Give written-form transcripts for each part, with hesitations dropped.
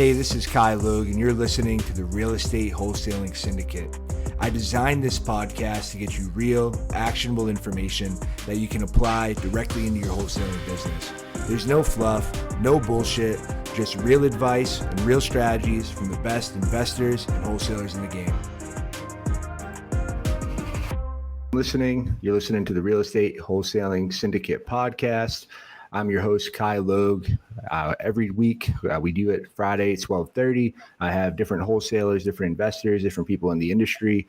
Hey, this is Ky Logue, and you're listening to the Real Estate Wholesaling Syndicate. I designed this podcast to get you real, actionable information that you can apply directly into your wholesaling business. There's no fluff, no bullshit, just real advice and real strategies from the best investors and wholesalers in the game. You're listening to the Real Estate Wholesaling Syndicate podcast. I'm your host, Ky Logue. Every week, we do it Friday at 12:30. I have different wholesalers, different investors, different people in the industry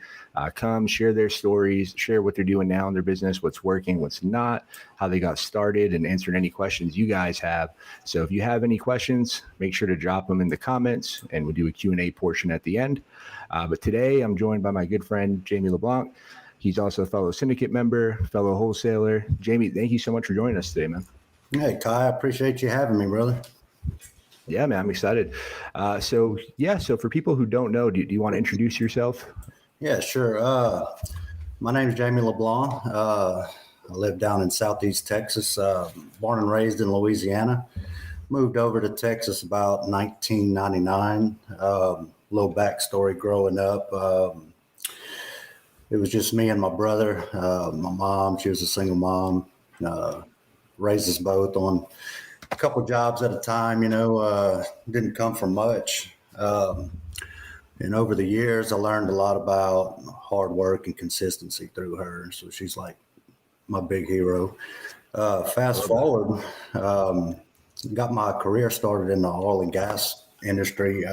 come share their stories, share what they're doing now in their business, what's working, what's not, how they got started, and answering any questions you guys have. So if you have any questions, make sure to drop them in the comments, and we'll do a Q&A portion at the end. But today, I'm joined by my good friend, Jamie LeBlanc. He's also a fellow syndicate member, fellow wholesaler. Jamie, thank you so much for joining us today, man. Hey, Ky, I appreciate you having me, brother. Yeah, man, I'm excited. So for people who don't know, do you want to introduce yourself? Yeah, sure. My name is Jamie LeBlanc. I live down in Southeast Texas, born and raised in Louisiana. Moved over to Texas about 1999. Little backstory growing up. It was just me and my brother. My mom, she was a single mom. Raised us both on a couple jobs at a time, didn't come from much. And over the years, I learned a lot about hard work and consistency through her. So she's like my big hero. Fast forward, got my career started in the oil and gas industry,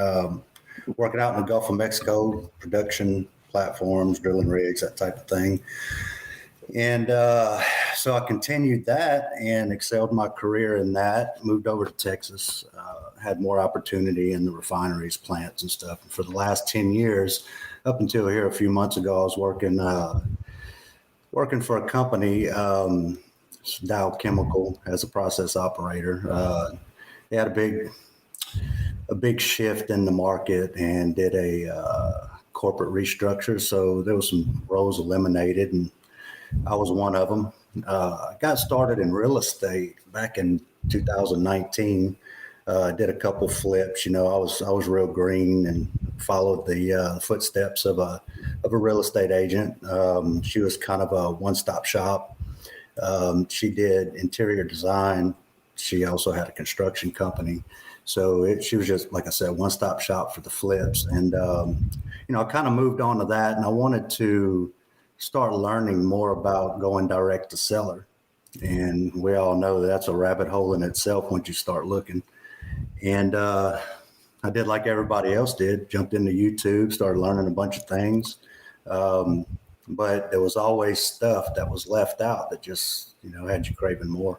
working out in the Gulf of Mexico, production platforms, drilling rigs, that type of thing. And so I continued that and excelled my career in that, moved over to Texas, had more opportunity in the refineries, plants and stuff. And for the last 10 years, up until here a few months ago, I was working for a company, Dow Chemical, as a process operator. They had a big shift in the market and did a corporate restructure. So there was some roles eliminated, and I was one of them. I got started in real estate back in 2019. Did a couple flips. I was real green and followed the footsteps of a real estate agent. She was kind of a one-stop shop. She did interior design. She also had a construction company. So she was just, like I said, one-stop shop for the flips. And, I kind of moved on to that, and I wanted to start learning more about going direct to seller. And we all know that's a rabbit hole in itself once you start looking. And I did like everybody else did, jumped into YouTube, started learning a bunch of things. But there was always stuff that was left out that just, had you craving more.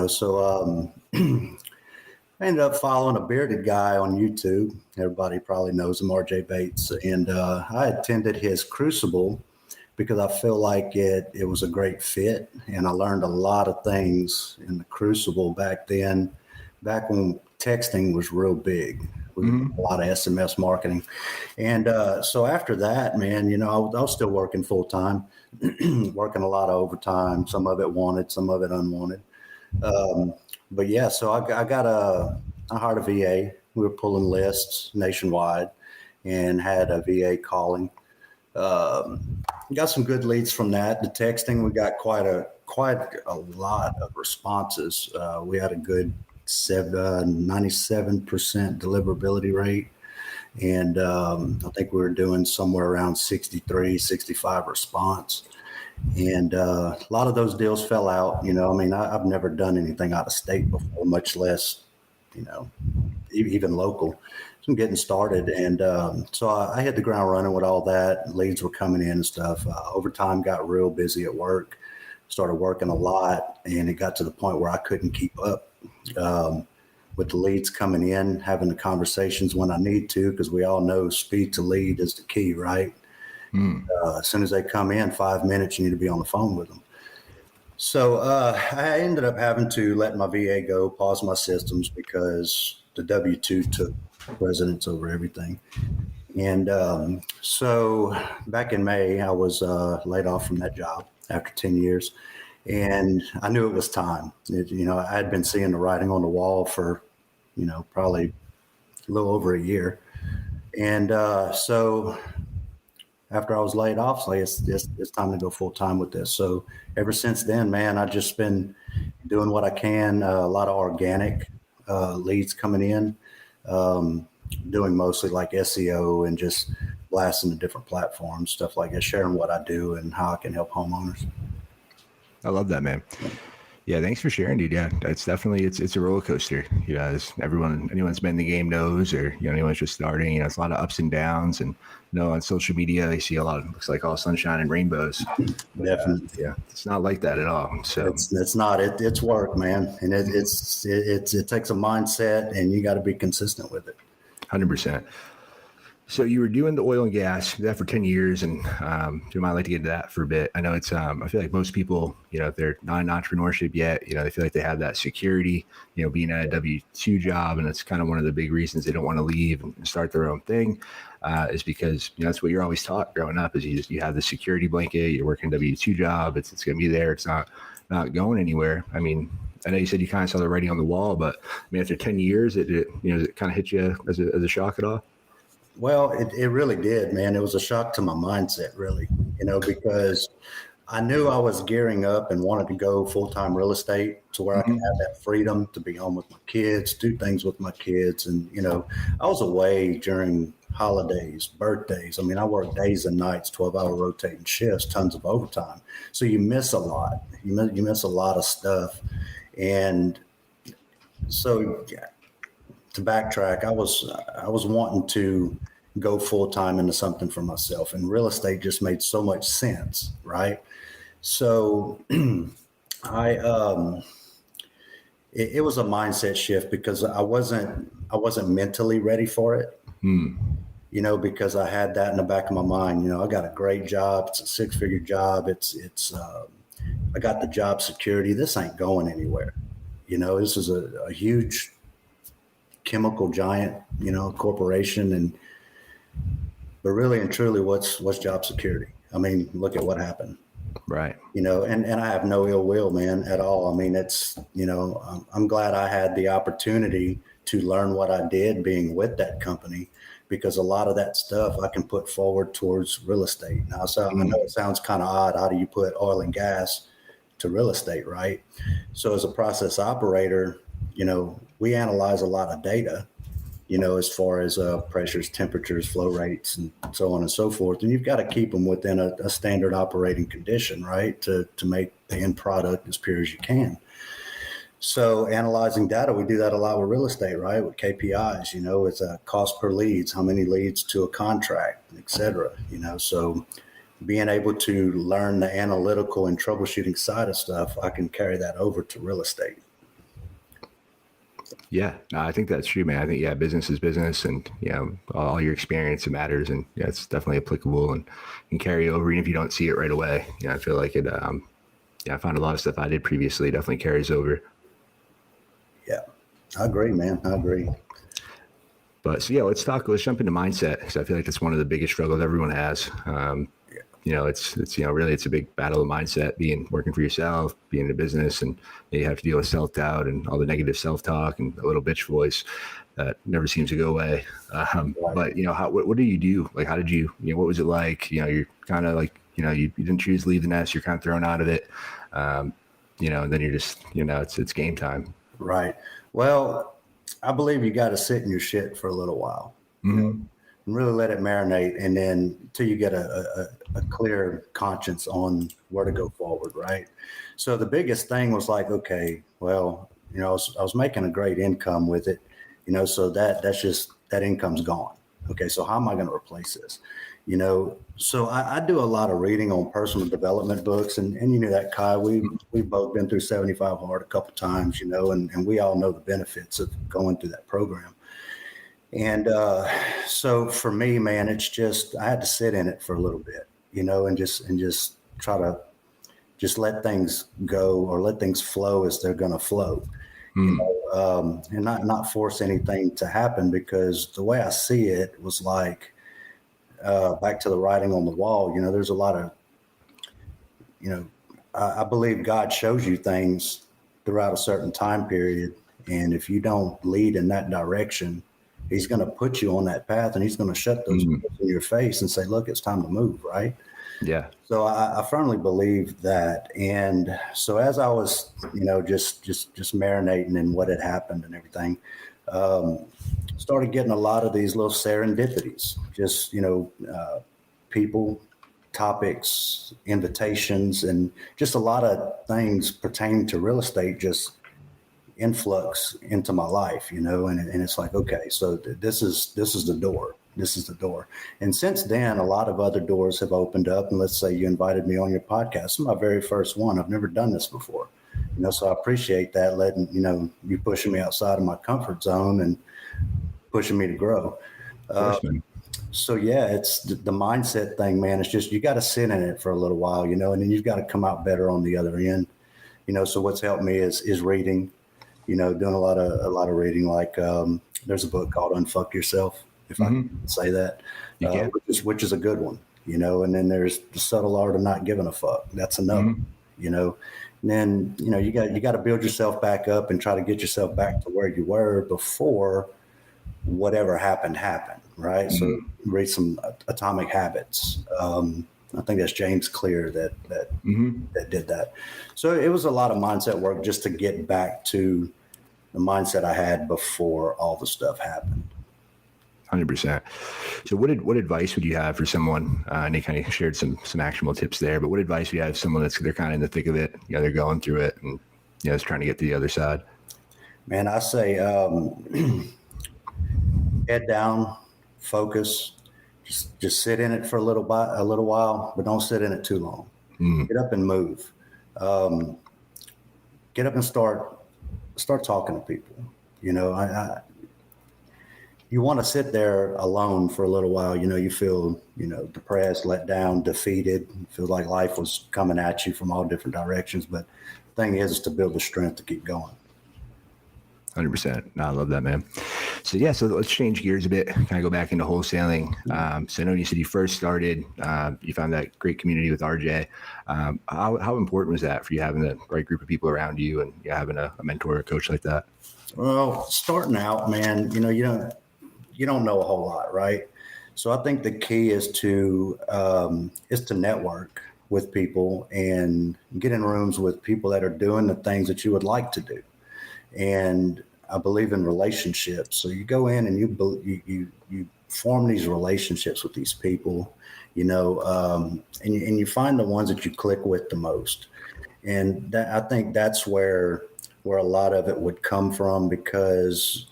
So I ended up following a bearded guy on YouTube. Everybody probably knows him, RJ Bates. And I attended his Crucible because I feel like it was a great fit. And I learned a lot of things in the Crucible back then, back when texting was real big. We did a lot of SMS marketing. And so after that, man, I was still working full time, working a lot of overtime, some of it wanted, some of it unwanted. But yeah, so I hired a VA. We were pulling lists nationwide and had a VA calling. Got some good leads from that. The texting, we got quite a lot of responses. We had a good 97% deliverability rate. And I think we were doing somewhere around 65 response. And a lot of those deals fell out. I've never done anything out of state before, much less, even local. So I'm getting started. And so I hit the ground running with all that. Leads were coming in and stuff. Over time, got real busy at work, started working a lot. And it got to the point where I couldn't keep up with the leads coming in, having the conversations when I need to, because we all know speed to lead is the key, right? As soon as they come in, 5 minutes, you need to be on the phone with them. So I ended up having to let my VA go, pause my systems because the W-2 took precedence over everything. And so back in May, I was laid off from that job after 10 years. And I knew it was time. I had been seeing the writing on the wall for, probably a little over a year. And so after I was laid off, so it's time to go full time with this. So ever since then, man, I've just been doing what I can, a lot of organic leads coming in, doing mostly like SEO and just blasting the different platforms, stuff like that, sharing what I do and how I can help homeowners. I love that, man. Yeah, thanks for sharing, dude. Yeah, it's definitely it's a roller coaster. You know, as anyone's been in the game knows, or anyone's just starting. You know, it's a lot of ups and downs, and on social media they see a lot of looks like all sunshine and rainbows. Definitely, yeah, it's not like that at all. So it's not. It's work, man, and it takes a mindset, and you got to be consistent with it. 100%. So you were doing the oil and gas, that for 10 years. And you might like to get into that for a bit. I know it's, I feel like most people, if they're not in entrepreneurship yet, they feel like they have that security, being at a W-2 job. And it's kind of one of the big reasons they don't want to leave and start their own thing is because, that's what you're always taught growing up is you have the security blanket, you're working a W-2 job. It's going to be there. It's not going anywhere. I mean, I know you said you kind of saw the writing on the wall, but I mean, after 10 years, does it kind of hit you as a shock at all? Well, it really did, man. It was a shock to my mindset, really, because I knew I was gearing up and wanted to go full-time real estate to where I could have that freedom to be home with my kids, do things with my kids. And, I was away during holidays, birthdays. I mean, I worked days and nights, 12-hour rotating shifts, tons of overtime. So you miss a lot. You miss a lot of stuff. And so to backtrack, I was wanting to go full time into something for myself, and real estate just made so much sense, right? So it was a mindset shift because I wasn't mentally ready for it, because I had that in the back of my mind. I got a great job; it's a 6-figure job. I got the job security. This ain't going anywhere. This is a huge chemical giant, corporation, but really and truly, what's job security? I mean, look at what happened, right? And I have no ill will, man, at all. I mean, it's I'm glad I had the opportunity to learn what I did being with that company, because a lot of that stuff I can put forward towards real estate. Now, so I know it sounds kind of odd. How do you put oil and gas to real estate, right? So as a process operator, we analyze a lot of data, as far as pressures, temperatures, flow rates, and so on and so forth. And you've got to keep them within a standard operating condition, right, to make the end product as pure as you can. So analyzing data, we do that a lot with real estate, right, with KPIs. It's a cost per leads, how many leads to a contract, et cetera. So being able to learn the analytical and troubleshooting side of stuff, I can carry that over to real estate. Yeah, no, I think that's true, man. I think, business is business, and, all your experience matters, and it's definitely applicable and can carry over even if you don't see it right away. I feel like it, I found a lot of stuff I did previously definitely carries over. Yeah, I agree, man. I agree. But so, let's jump into mindset, because I feel like that's one of the biggest struggles everyone has. It's really it's a big battle of mindset, working for yourself, being in a business, and you have to deal with self-doubt and all the negative self-talk and a little bitch voice that never seems to go away. Right. But what do you do? Like, how did you, what was it like? You're kind of like, you didn't choose to leave the nest, you're kind of thrown out of it. And then you're just, it's game time. Right. Well, I believe you got to sit in your shit for a little while. And really let it marinate, and then until you get a clear conscience on where to go forward, right? So the biggest thing was like, okay, well, I was making a great income with it, so that's just, that income's gone. Okay, so how am I going to replace this? So I do a lot of reading on personal development books, and that, Ky, we've both been through 75 Hard a couple times, and we all know the benefits of going through that program. And so for me, man, it's just, I had to sit in it for a little bit, and just try to just let things go, or let things flow as they're going to flow, and not force anything to happen, because the way I see it was like, back to the writing on the wall, there's a lot of, I believe God shows you things throughout a certain time period. And if you don't lead in that direction, he's going to put you on that path, and he's going to shut those doors in your face and say, look, it's time to move. Right. Yeah. So I firmly believe that. And so as I was, just marinating in what had happened and everything, started getting a lot of these little serendipities, just, people, topics, invitations, and just a lot of things pertaining to real estate just influx into my life, and it's like, okay, so this is the door. This is the door. And since then, a lot of other doors have opened up. And let's say you invited me on your podcast. It's my very first one. I've never done this before. So I appreciate that, letting, you pushing me outside of my comfort zone and pushing me to grow. So yeah, it's the mindset thing, man. It's just, you got to sit in it for a little while, and then you've got to come out better on the other end. So what's helped me is reading, doing a lot of reading. Like there's a book called Unfuck Yourself, if I can say that, which is a good one, and then there's The Subtle Art of Not Giving a Fuck. That's another, and then, you got to build yourself back up and try to get yourself back to where you were before whatever happened. Right. So read some Atomic Habits. I think that's James Clear that did that. So it was a lot of mindset work just to get back to the mindset I had before all the stuff happened. 100%. So what advice would you have for someone, and they kind of shared some actionable tips there, but what advice would you have for someone they're kind of in the thick of it, they're going through it and, is trying to get to the other side? Man, I say, head down, focus, just sit in it for a little while, but don't sit in it too long. Get up and move. Get up and start talking to people. You want to sit there alone for a little while. You feel, depressed, let down, defeated. Feel like life was coming at you from all different directions. But the thing is to build the strength to keep going. 100%. No, I love that, man. So let's change gears a bit, kind of go back into wholesaling. So I know you said you first started, you found that great community with RJ. How important was that for you, having the right group of people around you and having a mentor or a coach like that? Well, starting out, man, you don't know a whole lot, right? So I think the key is to network with people and get in rooms with people that are doing the things that you would like to do. And I believe in relationships. So you go in and you form these relationships with these people, and you find the ones that you click with the most. And I think that's where a lot of it would come from, because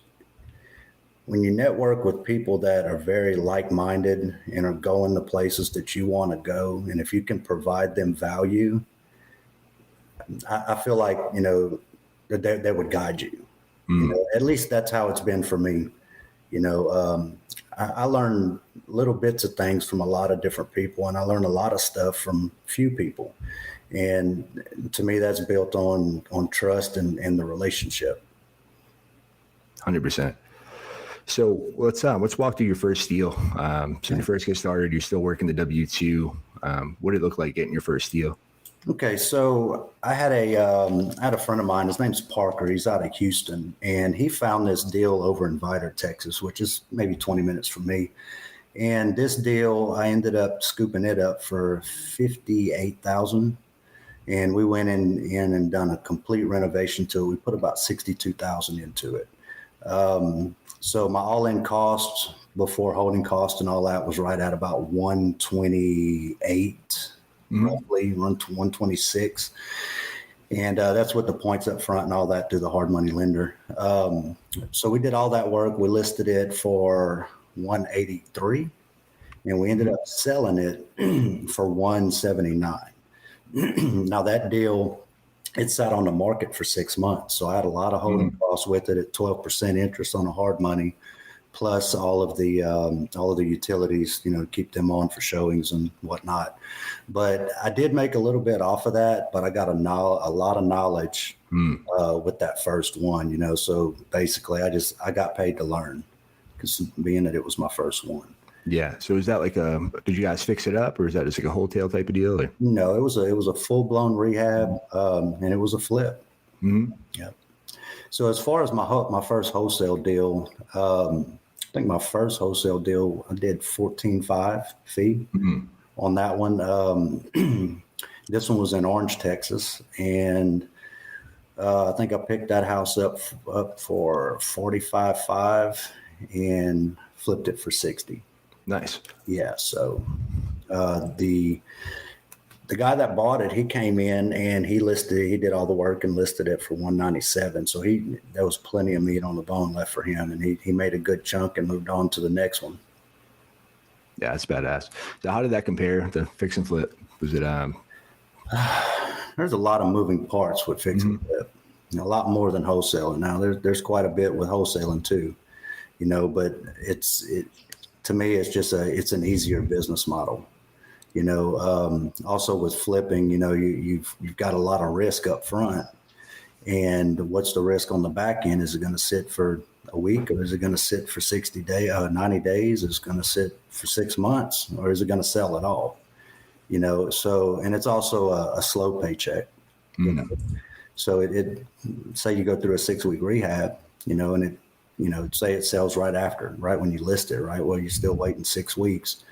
when you network with people that are very like-minded and are going the places that you want to go, and if you can provide them value, I feel like, they would guide you. At least that's how it's been for me. I learned little bits of things from a lot of different people, and I learned a lot of stuff from few people. And to me, that's built on trust and the relationship. 100%. So let's walk through your first deal. So when you first get started, you're still working the W-2. What did it look like getting your first deal? Okay, so I had a friend of mine. His name's Parker. He's out of Houston, and he found this deal over in Vidor, Texas, which is maybe 20 minutes from me. And this deal, I ended up scooping it up for $58,000, and we went in and done a complete renovation to it. We put about $62,000 into it. So my all-in costs before holding costs and all that was right at about 128. Roughly run to 126. And that's with the points up front and all that through the hard money lender. So we did all that work. We listed it for 183 and we ended up selling it for 179. Now that deal, it sat on the market for 6 months. So I had a lot of holding costs with it at 12% interest on the hard money, plus all of the utilities, keep them on for showings and whatnot. But I did make a little bit off of that, but I got a lot of knowledge with that first one, So basically I got paid to learn, because being that it was my first one. Yeah. So is that like did you guys fix it up, or is that just like a wholesale type of deal? Or? No, it was a full blown rehab, and it was a flip. Yeah. So as far as my first wholesale deal, think my first wholesale deal, I did 14.5 fee on that one. This one was in Orange, Texas, and I think I picked that house up for 45.5 and flipped it for 60. Nice. Yeah. So the guy that bought it, he came in and he did all the work and listed it for 197. So there was plenty of meat on the bone left for him, and he made a good chunk and moved on to the next one. Yeah, that's badass. So how did that compare to fix and flip? Was it There's a lot of moving parts with fix and flip. A lot more than wholesaling. Now there's quite a bit with wholesaling too, but to me, it's an easier business model. Also with flipping, you've got a lot of risk up front. And what's the risk on the back end? Is it going to sit for a week, or is it going to sit for 90 days? Is it going to sit for 6 months, or is it going to sell at all? So, and it's also a slow paycheck, So it say you go through a 6-week rehab, and it, say it sells right when you list it, right? Well, you're still waiting 6 weeks,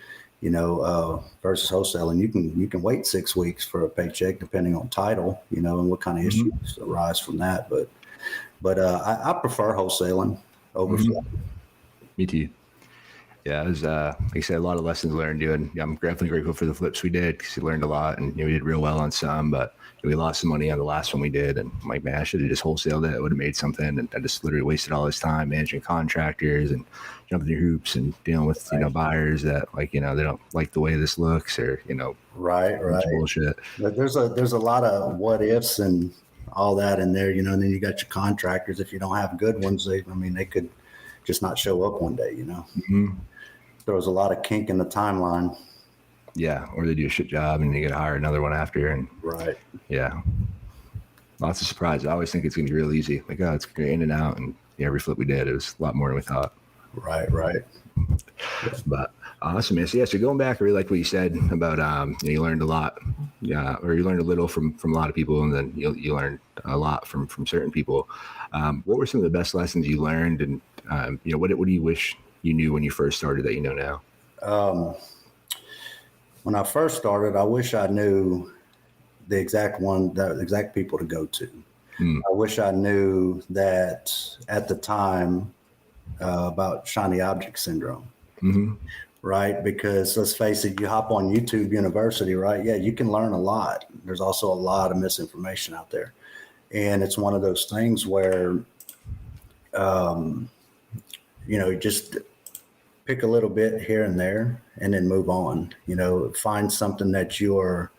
versus wholesaling. You can wait 6 weeks for a paycheck depending on title, and what kind of issues arise from that. But I prefer wholesaling over flipping. Me too. Yeah, it was, like I said, a lot of lessons learned doing. I'm definitely grateful for the flips we did, because we learned a lot, and we did real well on some, but we lost some money on the last one we did. And I'm like, man, I should have just wholesaled it. I would have made something. And I just literally wasted all this time managing contractors and jumping through hoops and dealing with, buyers that they don't like the way this looks, or, right. bullshit. But there's a lot of what ifs and all that in there, and then you got your contractors. If you don't have good ones, they could just not show up one day, There was a lot of kink in the timeline. Yeah, or they do a shit job and you got to hire another one after. And right. Yeah, lots of surprises. I always think it's going to be real easy. Like, oh, it's in and out. And every flip we did, it was a lot more than we thought. Right. But awesome, man. So going back, I really like what you said about you learned a lot, or you learned a little from a lot of people, and then you learned a lot from certain people. What were some of the best lessons you learned, and what do you wish you knew when you first started that you know now? When I first started, I wish I knew the exact people to go to. I wish I knew that at the time about shiny object syndrome, right? Because let's face it, you hop on YouTube University, right? Yeah, you can learn a lot. There's also a lot of misinformation out there. And it's one of those things where, just pick a little bit here and there and then move on. Find something that you're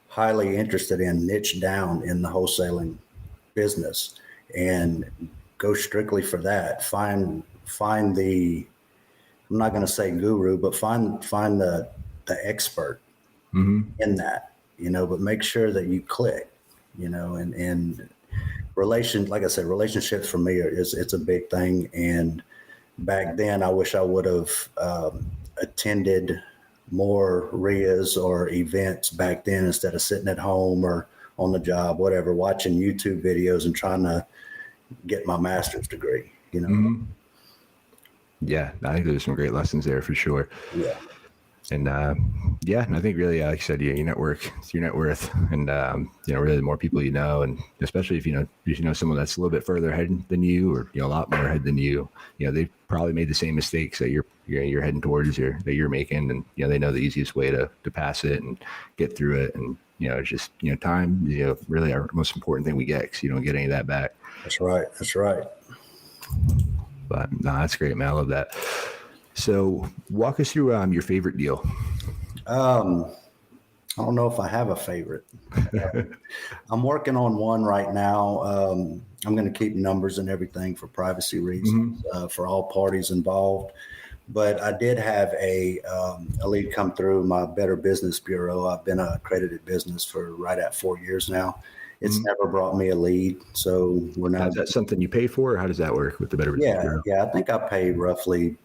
highly interested in, niche down in the wholesaling business, and go strictly for that. Find the, I'm not going to say guru, but find the expert in that, but make sure that you click, and like I said, relationships for me it's a big thing. And back then, I wish I would have attended more RIAs or events back then, instead of sitting at home or on the job, whatever, watching YouTube videos and trying to get my master's degree, Yeah, I think there's some great lessons there for sure. Yeah. And and I think really, like you said, your network, it's your net worth, and really the more people and especially if you know someone that's a little bit further ahead than you, or a lot more ahead than you, they've probably made the same mistakes that you're heading towards, that you're making, and they know the easiest way to pass it and get through it, and it's just time, really our most important thing we get, because you don't get any of that back. That's right. But no, that's great, man. I love that. So walk us through your favorite deal. I don't know if I have a favorite. I'm working on one right now. I'm going to keep numbers and everything for privacy reasons, for all parties involved. But I did have a lead come through my Better Business Bureau. I've been an accredited business for right at 4 years now. It's never brought me a lead. So we're now. Is that something you pay for, or how does that work with the Better Business Bureau? Yeah. I think I pay roughly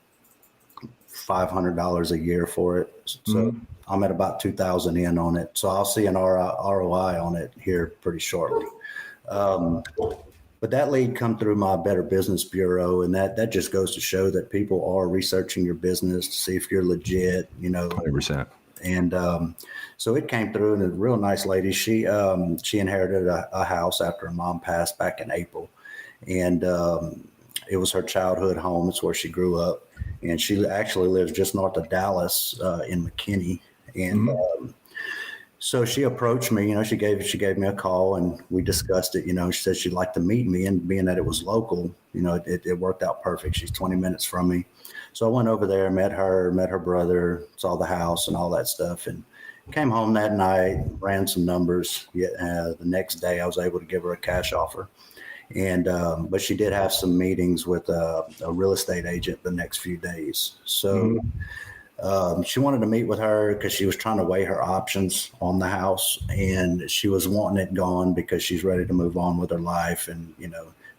$500 a year for it. So I'm at about 2,000 in on it. So I'll see an ROI on it here pretty shortly. But But that lead come through my Better Business Bureau, and that just goes to show that people are researching your business to see if you're legit, 100%. And so it came through, and a real nice lady. She inherited a house after her mom passed back in April, and it was her childhood home. It's where she grew up, and she actually lives just north of Dallas in McKinney. And so she approached me. She gave me a call, and we discussed it. She said she'd like to meet me, and being that it was local, it worked out perfect. She's 20 minutes from me. So I went over there, met her brother, saw the house and all that stuff, and came home that night, ran some numbers. The next day I was able to give her a cash offer. And but she did have some meetings with a real estate agent the next few days. So she wanted to meet with her because she was trying to weigh her options on the house, and she was wanting it gone because she's ready to move on with her life and,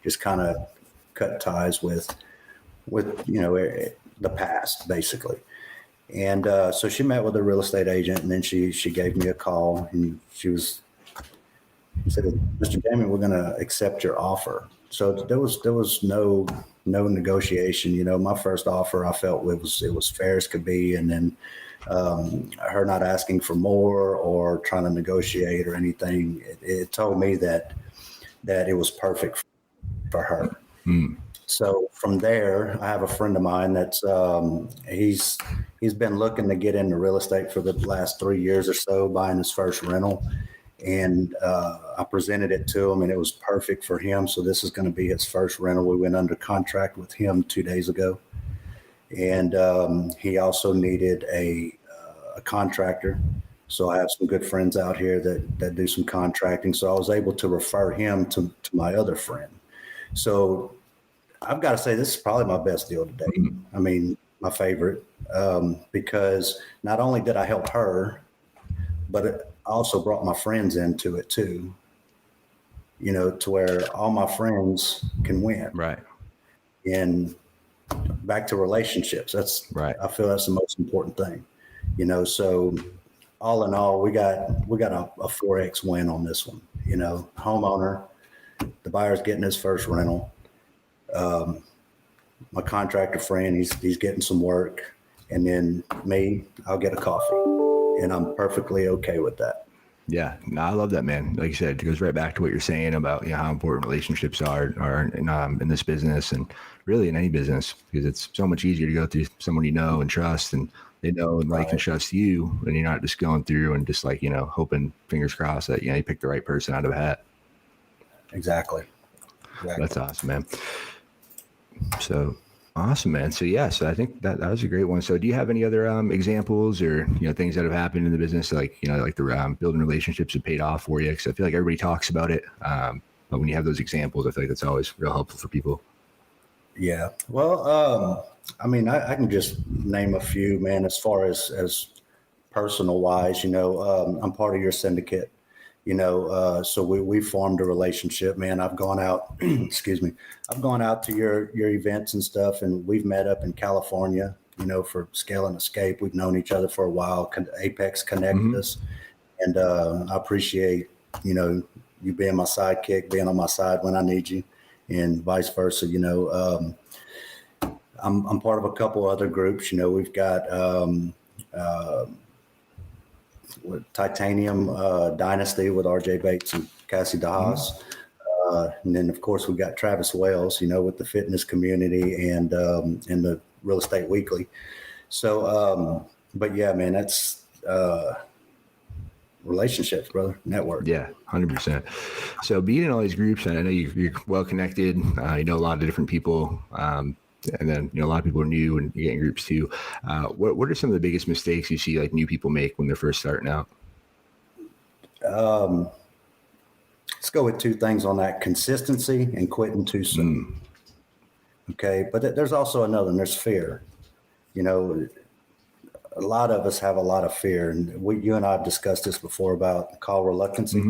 just kind of cut ties with the past, basically. And so she met with a real estate agent, and then she gave me a call, and she said, "Mr. Jamie, we're going to accept your offer." So there was no negotiation. My first offer, I felt it was fair as could be, and then her not asking for more or trying to negotiate or anything, it told me that it was perfect for her. So from there, I have a friend of mine that's he's been looking to get into real estate for the last 3 years or so, buying his first rental. And I presented it to him, and it was perfect for him. So this is going to be his first rental. We went under contract with him 2 days ago. And he also needed a contractor. So I have some good friends out here that do some contracting. So I was able to refer him to my other friend. So I've got to say, this is probably my best deal today. I mean, my favorite, because not only did I help her, but I also brought my friends into it too, to where all my friends can win. Right. And back to relationships. That's right. I feel that's the most important thing, so all in all, we got a 4X win on this one, homeowner, the buyer's getting his first rental. My contractor friend, he's getting some work, and then me, I'll get a coffee, and I'm perfectly okay with that. Yeah, no, I love that, man. Like you said, it goes right back to what you're saying about how important relationships are in this business, and really in any business, because it's so much easier to go through someone you know and trust, and they know and like and trust you, and you're not just going through and just hoping, fingers crossed, that you pick the right person out of a hat. Exactly. That's awesome, man. So awesome, man. So so I think that was a great one. So do you have any other examples or things that have happened in the business, like the building relationships that paid off for you? Because I feel like everybody talks about it, but when you have those examples, I feel like that's always real helpful for people. Yeah. Well, I mean, I can just name a few, man. As far as personal wise, I'm part of your syndicate. So we formed a relationship, man. I've gone out, I've gone out to your events and stuff, and we've met up in California, for Scale and Escape. We've known each other for a while. Apex connected us. And I appreciate, you being my sidekick, being on my side when I need you, and vice versa. I'm part of a couple other groups. We've got Titanium Dynasty with RJ Bates and Cassie DeHaas. And then, of course, we've got Travis Wells, with the fitness community and the Real Estate Weekly. So, but yeah, man, that's relationships, brother, network. Yeah, 100%. So being in all these groups, and I know you're well connected, a lot of different people, and then a lot of people are new and you get in groups too. What are some of the biggest mistakes you see new people make when they're first starting out? Let's go with two things on that: consistency and quitting too soon. Okay, but there's also another one. There's fear. A lot of us have a lot of fear, and you and I have discussed this before about call reluctancy.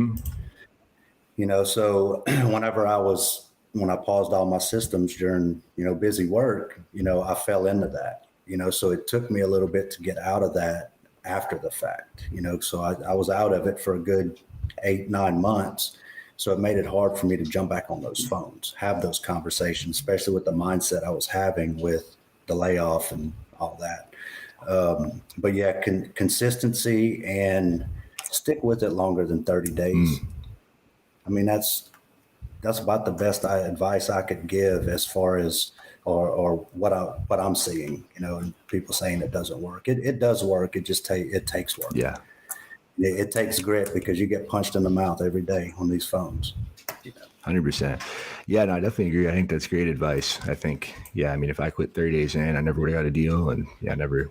So when I paused all my systems during, busy work, I fell into that, so it took me a little bit to get out of that after the fact, so I was out of it for a good 8-9 months. So it made it hard for me to jump back on those phones, have those conversations, especially with the mindset I was having with the layoff and all that. But yeah, consistency and stick with it longer than 30 days. I mean, that's about the best advice I could give as far as, or what I'm seeing, and people saying it doesn't work. It does work. It just it takes work. Yeah. It takes grit because you get punched in the mouth every day on these phones. 100%. Yeah, no, I definitely agree. I think that's great advice. I think, I mean, if I quit 30 days in, I never would have got a deal, and I never,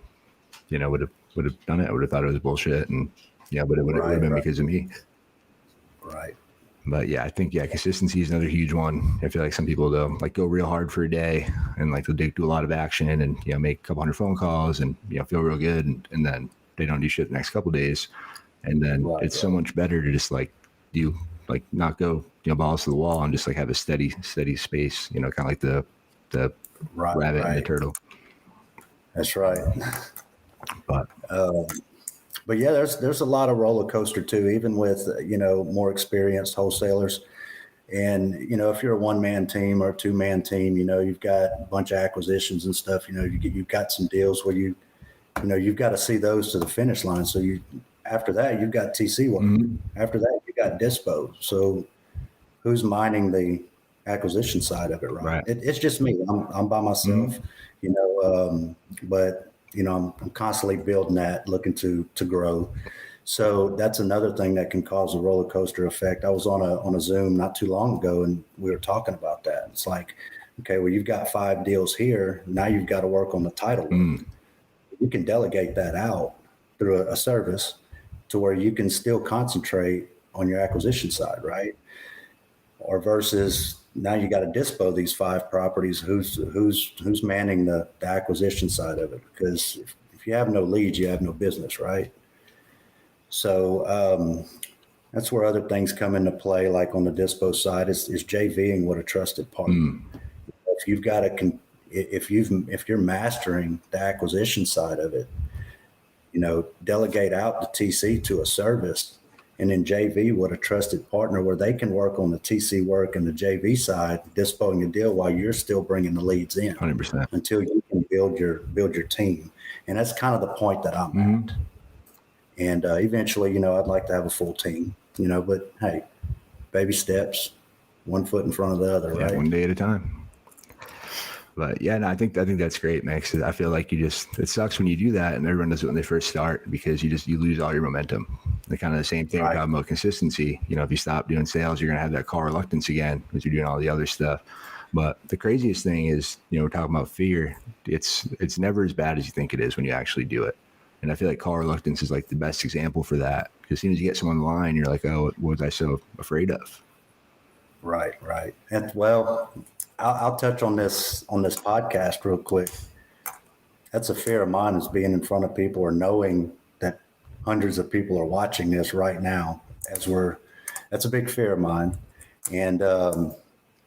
would have done it. I would have thought it was bullshit, and but it would have been because of me. Right. But I think, consistency is another huge one. I feel like some people though, like, go real hard for a day and like they'll do a lot of action and, make a couple hundred phone calls and, feel real good. And then they don't do shit the next couple of days. And then it's so much better to just not go, balls to the wall and just like have a steady space, kind of like the rabbit and the turtle. That's right. But yeah, there's a lot of roller coaster too, even with, more experienced wholesalers. And, if you're a 1-man team or a 2-man team, you've got a bunch of acquisitions and stuff, you've got some deals where you've got to see those to the finish line. So after that, you've got TC work. Mm-hmm. After that, you got dispo. So who's minding the acquisition side of it, right? It's just me. I'm by myself, but I'm constantly building that, looking to grow. So that's another thing that can cause a roller coaster effect. I was on a Zoom not too long ago, and we were talking about that. It's like, okay, well, you've got 5 deals here. Now you've got to work on the title. You can delegate that out through a service to where you can still concentrate on your acquisition side, right? Or versus now you got to dispo these 5 properties. Who's manning the acquisition side of it? Because if you have no leads, you have no business, right? So that's where other things come into play. Like on the dispo side is JVing with a trusted partner. If you've got if you're mastering the acquisition side of it, delegate out the TC to a service. And then JV with a trusted partner where they can work on the TC work and the JV side, disposing a deal while you're still bringing the leads in 100% until you can build your team. And that's kind of the point that I'm at. And eventually, I'd like to have a full team, but hey, baby steps, 1 foot in front of the other, right? One day at a time. But I think that's great, man. Because I feel like it sucks when you do that, and everyone does it when they first start because you lose all your momentum. The kind of the same thing about consistency. If you stop doing sales, you're gonna have that call reluctance again because you're doing all the other stuff. But the craziest thing is, we're talking about fear. It's never as bad as you think it is when you actually do it. And I feel like call reluctance is like the best example for that. Because as soon as you get someone on the line, you're like, oh, what was I so afraid of? Right. And well, I'll touch on this podcast real quick. That's a fear of mine, is being in front of people or knowing that hundreds of people are watching this right now that's a big fear of mine. And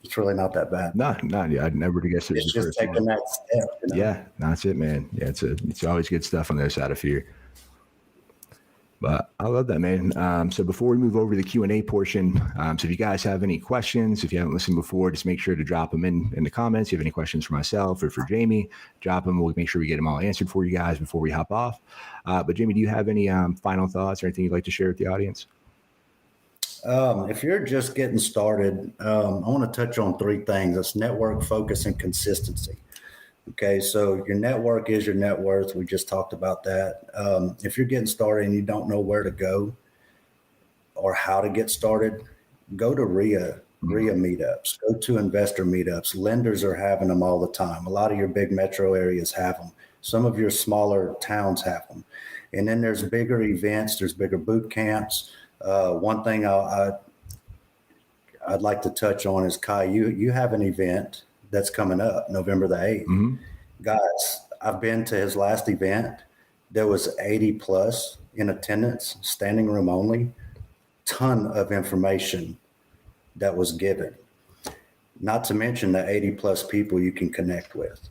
it's really not that bad. No, I'd never guess it was it's just taking that step. Yeah, that's it, man. Yeah, it's always good stuff on the other side of fear. But I love that, man. So before we move over to the Q&A portion, so if you guys have any questions, if you haven't listened before, just make sure to drop them in the comments. If you have any questions for myself or for Jamie, drop them. We'll make sure we get them all answered for you guys before we hop off. But Jamie, do you have any final thoughts or anything you'd like to share with the audience? If you're just getting started, I want to touch on 3 things. That's network, focus, and consistency. Okay, so your network is your net worth. We just talked about that. If you're getting started and you don't know where to go or how to get started, go to RIA meetups, go to investor meetups. Lenders are having them all the time. A lot of your big metro areas have them. Some of your smaller towns have them. And then there's bigger events, there's bigger boot camps. One thing I'd like to touch on is, Ky, you have an event that's coming up November the 8th. Guys, I've been to his last event. There was 80 plus in attendance, standing room only, ton of information that was given, not to mention the 80 plus people you can connect with.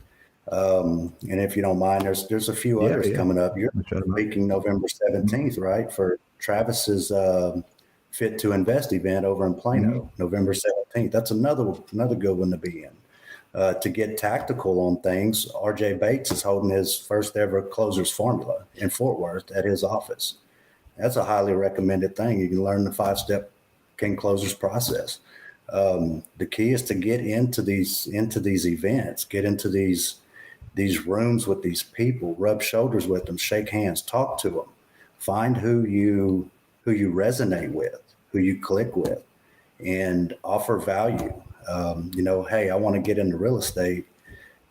And if you don't mind, there's a few others coming up. You're speaking November 17th, right? For Travis's Fit to Invest event over in Plano, November 17th. That's another good one to be in. To get tactical on things, RJ Bates is holding his first ever closers formula in Fort Worth at his office. That's a highly recommended thing. You can learn the 5-step king closers process. The key is to get into these events, get into these rooms with these people, rub shoulders with them, shake hands, talk to them, find who you resonate with, who you click with, and offer value. Hey, I want to get into real estate.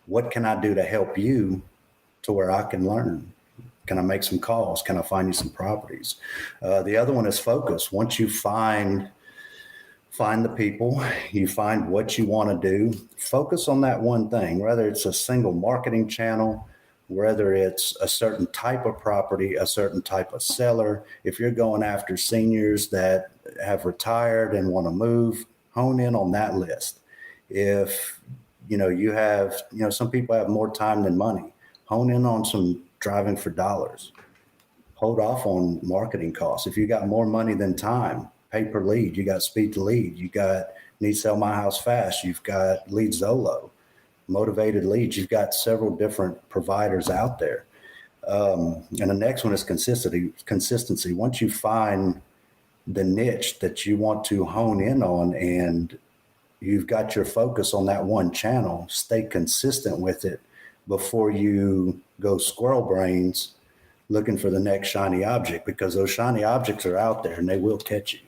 What can I do to help you to where I can learn? Can I make some calls? Can I find you some properties? The other one is focus. Once you find the people, you find what you want to do, focus on that one thing, whether it's a single marketing channel, whether it's a certain type of property, a certain type of seller. If you're going after seniors that have retired and want to move, hone in on that list. If, you have, some people have more time than money, hone in on some driving for dollars. Hold off on marketing costs. If you got more money than time, pay per lead. You got speed to lead. You got need sell my house fast. You've got Lead Zolo, motivated leads. You've got several different providers out there. And the next one is consistency. Once you find the niche that you want to hone in on and you've got your focus on that one channel, stay consistent with it before you go squirrel brains looking for the next shiny object, because those shiny objects are out there and they will catch you.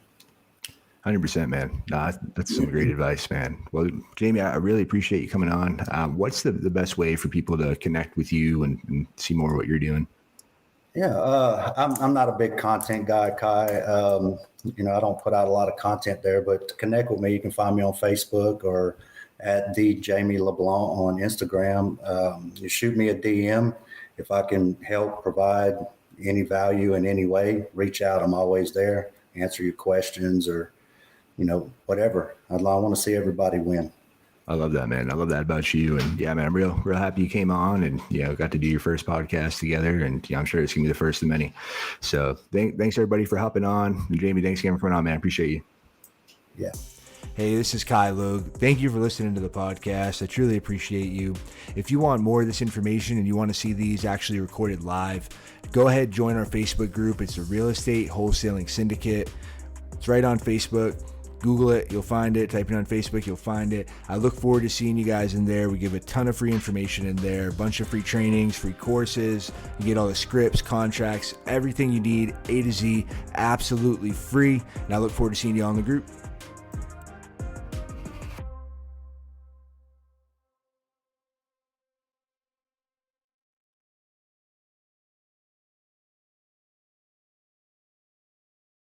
100%, man. Nah, that's some great advice, man. Well, Jamie, I really appreciate you coming on. What's the best way for people to connect with you and see more of what you're doing? Yeah, I'm not a big content guy, Ky. I don't put out a lot of content there, but to connect with me, you can find me on Facebook or at the Jamie LeBlanc on Instagram. You shoot me a DM. If I can help provide any value in any way, reach out. I'm always there, answer your questions or, whatever. I want to see everybody win. I love that, man. I love that about you. And yeah, man, I'm real happy you came on and, got to do your first podcast together. And I'm sure it's going to be the first of many. So thanks everybody for hopping on. And Jamie, thanks again for coming on, man. I appreciate you. Yeah. Hey, this is Ky Logue. Thank you for listening to the podcast. I truly appreciate you. If you want more of this information and you want to see these actually recorded live, go ahead, join our Facebook group. It's the Real Estate Wholesaling Syndicate. It's right on Facebook. Google it, you'll find it. Type it on Facebook, you'll find it. I look forward to seeing you guys in there. We give a ton of free information in there, a bunch of free trainings, free courses. You get all the scripts, contracts, everything you need, A to Z, absolutely free. And I look forward to seeing you on the group.